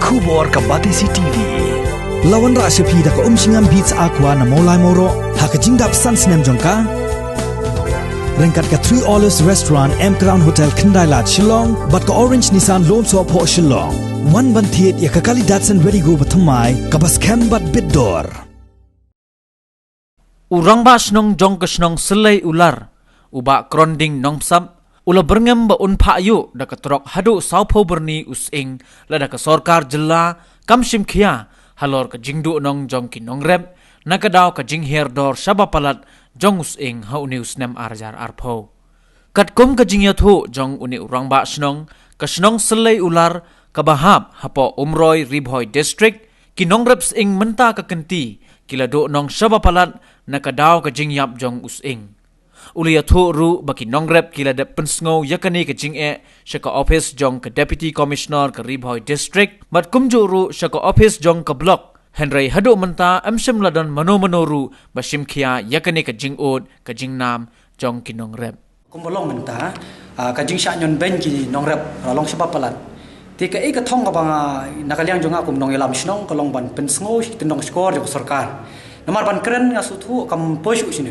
Kubor ka Batisi TV. Lawan ra sepi da ka singam beats aqua na molai moro ha ka jingdap sans nem jongka. Rengkat ka 3 Olives Restaurant M Crown Hotel Kendai Lat Shillong bat ka Orange Nissan Lom So Po Shillong. Wan ban thiet ya ka kali datsan ready go bathamai ka bas kem bat bidor. Urang ba snong jong ka snong selai ular uba kronding nong sap ula berngem ba unpa ayu da ka Trok Haduh saupo Byrni Sying Lada ka Sorkar jela kam Shimkhia halor ka jingdu nong jong ki nong rep nakadaw ka jingher dor sabapalat jong Sying ha unius nem arjar arpo kat kum ka jingya thu jong uni urang ba snong ka snong selai ular ka bahab hapo umroy ribhoy district ki nong rep Sying menta ka kenti kila do nong sabapalat nakadaw ka jingyap jong Sying ulia thu ru baki nongrep kila de pensngo yakani ka jing'e shaka office jong ka deputy commissioner ka ribhoy district mat kumju ru shaka office jong ka block Henry Haduh menta amshim ladon mano ru ba Shimkhia yakani ka jingod ka jingnam jong ki nongrep kumbolong menta ka jingsha nyon ben ki nongrep long sabapalat ti ka e ka thong ka banga nakaliang jonga kum nong elam snong ka long ban pensngo tinong skor jong Sorkar Namar ban keren nga sutu kam poshu sino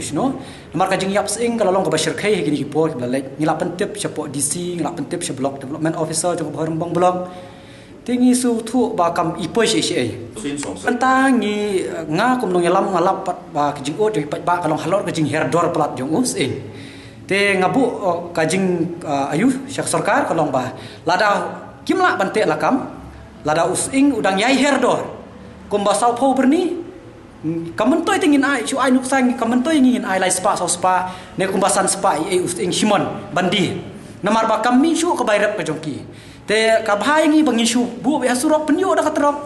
namar ka jingyap Sying ka lalong ka bashir khai higi ki por blalek ngila pentip chapo DC ngila pentip cha block development officer jong bharung bang block tingi sutu ba kam iposh ai anta ngi nga kum nong yalam ngalap ba ka jingo de ba ka long halor ka jing her dor plat jong Sying te ngabu ka jing ayu syak Sorkar ka long ba lada kimla bante lakam lada Sying udang yai her dor kum ba sau pho Byrni Kamantoi tingin ai chu ai nuk sang kamantoi ngin ai lai spa so spa ne kumbasan spa ai Sying Shimon bandi namar ba kami chu ka bairap ka jongki te ka bhai ngi bangin chu bu be hasurok penyo da ka Trok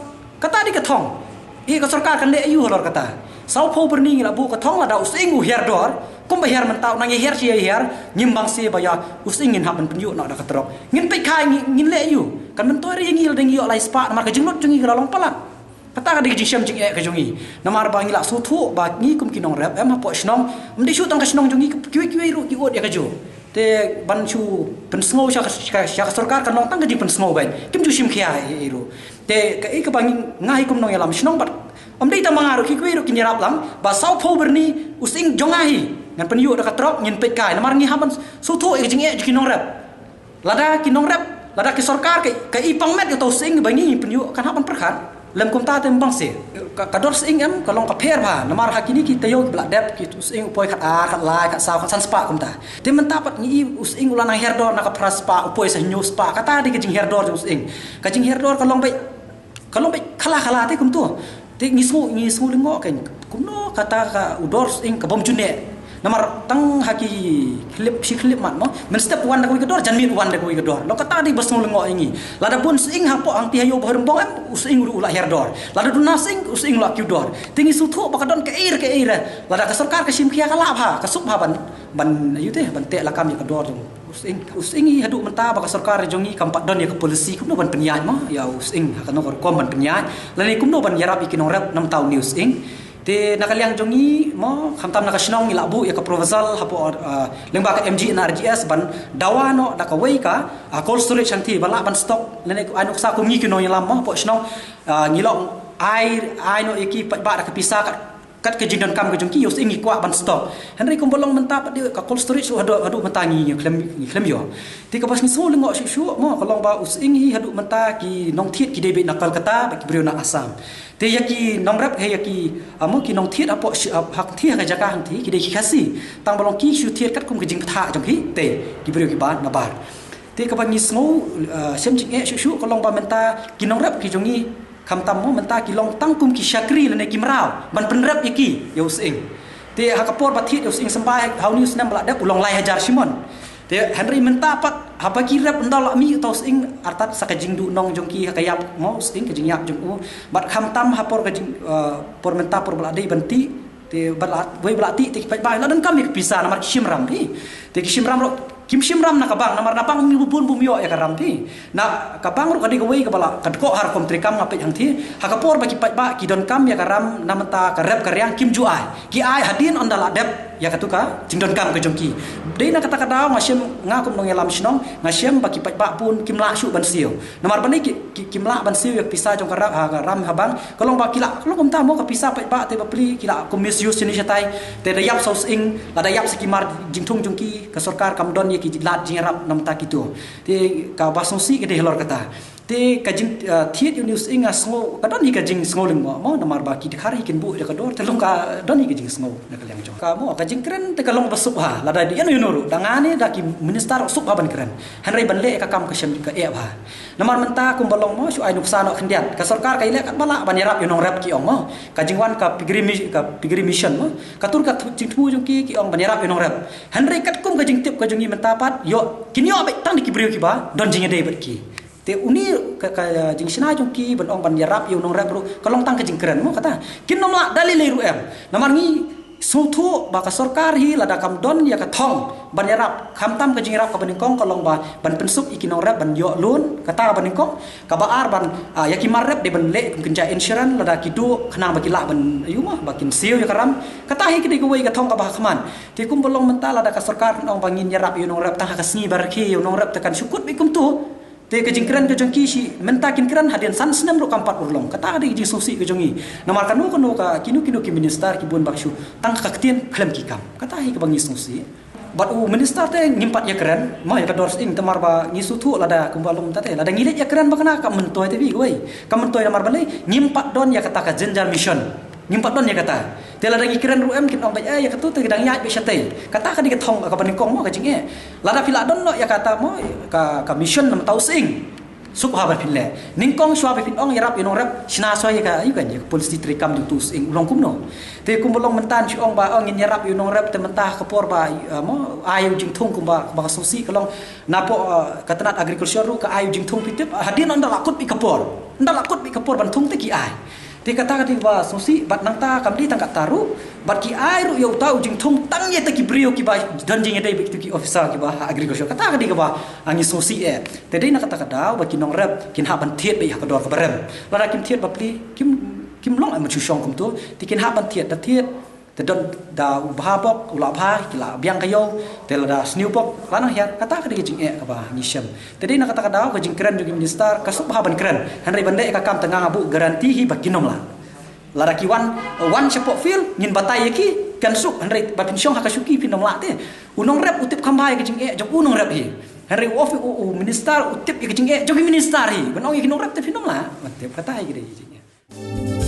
kata di ka thong i ka Sorkar kan le ayu holor kata sau pho Byrni ngi la bu ka thong la da Sying u her dor kum ba her mentau nang her chi her nyimbang se ba ya Sying ngin haban penyo na da ka Trok ngin pe khai ngin le ayu kan mentoi ri ngi dengi lai spa namar ka jingnot jungi ka long palat Kata ka di jingsham jing ka jongi namar ba ngila su thu ba ngi kum kinong rap em hapo snong mdi shu tang ka snong jongi kiwi ru ki od ya ka jo te ban chu pensngo sha Sorkar kan long tang ka jing pensngo ban kim chu Shimkhia ru te ka ka bang ngai kum nong yalam snong bat mdi ta mangaru kiwi ru kin yarap lam ba sau pho Byrni Sying jongai ngan penyu da ka Trok ngin pe kai namar ngi haban su thu jing kinong rap lada kinong rap lada ki Sorkar ka ipang met to Sying ba ngi penyu kan haban perkhan lem kumta tem bang se kador Sying em kalong ka pher ba namar hakini ki tayo bla dep ki Sying upoi khat lai khat saw khat san spa kumta te menta pat ngi Sying ulan herdor na ka praspa upoi sa nyu spa kata di jing herdor jong Sying ka jing herdor kalong bai khala te kum tu te ngi smu lengo kan kumno kata ka udor Sying ka bom june namar tang haki clip mat mo men step one da ko gedor jan mit one da ko gedor lo kata di basno lengo ingi lada pun Sying hapo ang ti hayo bareng bong em Sying ru ulah herdor lada dun Sying la kudor tingi suthu bakadon ke air lada ka Sorkar ka Shimkhia ka lap ha ka sup ha ban ayu te ban te la kam ya gedor Sying Haduh menta ba ka Sorkar jongi kampat don ya ka polisi kumno ban penyai mo ya Sying ka no kom ban penyai lani kumno ban yarap ikinong rap 6 taun ni Sying te nakaliang jongi mo khamtam nakasnong ilabu ya ka proposal hapo lengba ka MG na RGS ban dawano da ka wei ka cold storage anti bala ban stock lene anu sa ko ngi kino yalam mo po snong ngilong ai no eki ba da ka pisa kat ke jindon kam ke jongki yo Sying kwa ban stock henry kumbolong menta pa dia ka cold storage Haduh mentangi klem yo ti ka pas ni so lengo shu mo kalong ba Sying Haduh menta ki nong thiet ki debe nakal kata ba ki brio na Assam te yaki nong rap he yaki amo ki nong thiet apo hak thi ka jaka hang thi ki de ki khasi tang balong ki shu thiet kat kum ke jing tha jong hi te ki brio ki ba na bar te ka ba ni smo sem jing shu kalong ba menta ki nong rap ki jongi kam tam mo menta ki long tang kum ki shakri le ne ki mrau ban penrap yaki yo Sying te hakapor bathit yo Sying sampai how news nam bla dak ulong lai hajar Shimon te Henry menta pat haba ki rap ndal mi to Sying artat sakajing du nong jongki hakayap mo Sying kajing yap jong bat kam tam hapor kajing por menta por bla dei banti te balat wei blati te ki bai la dan kam ki pisa namar Shimram ri te ki Shimram ro Kim Shimram na kabang namar napang mi bubun bumyo ya karam thi na kabang ru kadi kawei kabala kadko har kom trikam ngapet hang thi hakapor bagi ba ki don kam ya karam namata karep karyang kim ju ai ki ai hadin on dala dep ya katuka jingdon kam ke jongki dei na kata kadau ngasem ngakum nong elam snong ngasem baki pak pun kimla syu ban siu nomor bani kimla ban siu yak pisah jong karak ram habang kolong ba kila kolong kom ta mo ka pisah pak te bapli kila kom misuse ni chatai te dayap saus ing la dayap sikimar jingtung jongki ke sorkar kam don ye ki lat jingrap nam ta kitu te ka basongsi ke de lor kata te kajing thiet news inga sngo kadon hi kajing sngo ling mo namar ba ki dikhari kin bu de kador telung ka don hi kajing sngo na kalyang jong ka mo kajing kren te kalong basuk ha lada di anu yunuru dangane da ki minister sup ha ban kren hanrai ban le ka kam ka shem ka e ha namar menta kum balong mo su ai nuksan ok khendiat ka sarkar kai le kat bala ban yarap yunong rap ki ong mo kajing wan ka pigri mission mo katur ka jing thu jong ki ong ban yarap yunong rap hanrai kat kum kajing tip ka jong menta pat yo kin yo ba tang di ki briu ki ba don jing de bat ki te uni ka jing sina jong ki ban ong ban yarap yu nong rap ru kalong tang ka jing keren mo kata kin nom la dalil ru em namar ngi sutu ba ka sorkar hi lada kam don ya ka thong ban yarap kham tam ka jing rap ka ban kong kalong ba ban pensup ikinong rap ban yo lun kata ban kong ka ba ar ban ya ki mar rap de ban le kum kenja insurance lada ki du khana ba ki la ban yu ma ba kin siu ya karam kata hi ki de ko wei ka thong ka ba khaman te kum bolong menta lada ka sorkar ong ba ngin yarap yu nong rap tang ka sni bar ki yu nong rap ta kan syukut bi kum tu te ke jingkran ke jongki si menta kin kran hadian san senam ro kampat urlong kata ade jing susi ke jongi namar kanu kono ka kinu ki minister ki bun bakshu tang ka ktien klem ki kam kata hi ke bangi susi bat u minister te ngimpat ya kran ma ya kador sing temar ba ngisu thu lada kumbalum tate lada ngilet ya kran bakana ka mentoy te bi goi ka mentoy namar balai ngimpat don ya kata ka jenjar mission ngimpat don ya kata tela lagi kiran ruem kin ong ya katu te gedang ya be syate kata ka di ketong ka banikong mo ka jinge lada pila don no ya kata mo ka mission nam tau sing sup ha ba pinle ningkong shwa be pin ong yarap inong rap sina so ya ka yu kan ya polisi trikam du tus ing ulong kumno te kumbolong mentan si ong ba ong in yarap inong rap te mentah kapor ba mo ayu jingthung kumba ba susi kalong napo katanat agriculture ru ka ayu jingthung pitip hadin on dalakut bi kapor ban thung te ki ai te kata ba susi bat nang ta kam di tangkat taru bat ki ai ru yo tau jing thong tang ye ta ki brio ki ba dan jing dei bi ki officer ki ba agriculture kata ka ba angi susi te dei na kata ba ki nong rap kin ha ban thiet be ka dor ka barem la kim thiet ba pli kim long am chu shong kum tu ti kin ha ban thiet da thiet te don da ba bok ula ba ki la biang kayo te la da sniu pok lana hiat kata ka jing ka ba ni shem te dei na kata ka jing kren ju minister ka sup ha ban kren hanrai bande ka kam tengah abu garanti hi ba kinom la lara ki wan sepok fil ngin batai ki kan suk hanrai ba pensiong ha ka suki pinom la te unong rep utip kambai ka jing jong unong rep hi hanrai ofi minister utip ka jing jong minister hi banong ki nong rep te pinom la mate kata hi ge jing